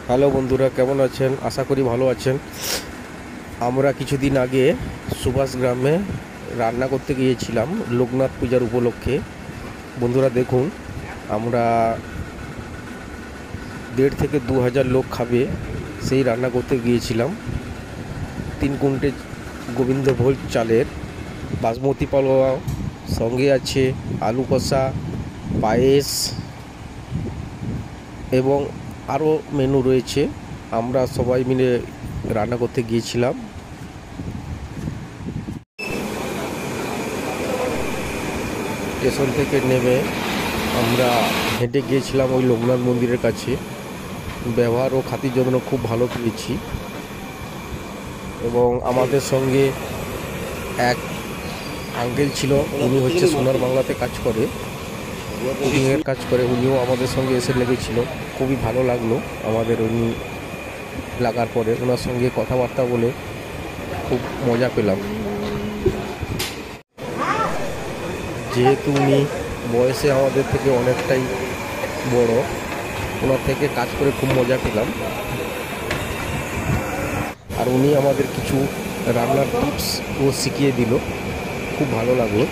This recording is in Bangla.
হ্যালো বন্ধুরা, কেমন আছেন? আশা করি ভালো আছেন। আমরা কিছুদিন আগে সুভাষ গ্রামে রান্না করতে গিয়েছিলাম লোকনাথ পূজার উপলক্ষে। বন্ধুরা দেখুন, আমরা 1,500 থেকে 2,000 লোক খাবে সেই রান্না করতে গিয়েছিলাম। 3 কুইন্টাল গোবিন্দভোগ চালের বাসমতি পোলাও, সঙ্গে আছে আলু কষা, পায়েস এবং আরও মেনু রয়েছে। আমরা সবাই মিলে রান্না করতে গিয়েছিলাম। স্টেশন থেকে নেমে আমরা হেঁটে গিয়েছিলাম ওই লোকনাথ মন্দিরের কাছে। ব্যবহার ও খাতির যত্ন খুব ভালো পেয়েছি এবং আমাদের সঙ্গে এক আঙ্কেল ছিল, উনি হচ্ছে সোনার বাংলাতে কাজ করে, কুকিংয়ের কাজ করে। উনিও আমাদের সঙ্গে এসে লেগেছিল। খুবই ভালো লাগলো আমাদের। উনি লাগার পরে ওনার সঙ্গে কথাবার্তা বলে খুব মজা পেলাম। যেহেতু উনি বয়সে আমাদের থেকে অনেকটাই বড়, ওনার থেকে কাজ করে খুব মজা পেলাম। আর উনি আমাদের কিছু রান্নার টিপসও শিখিয়ে দিল, খুব ভালো লাগলো।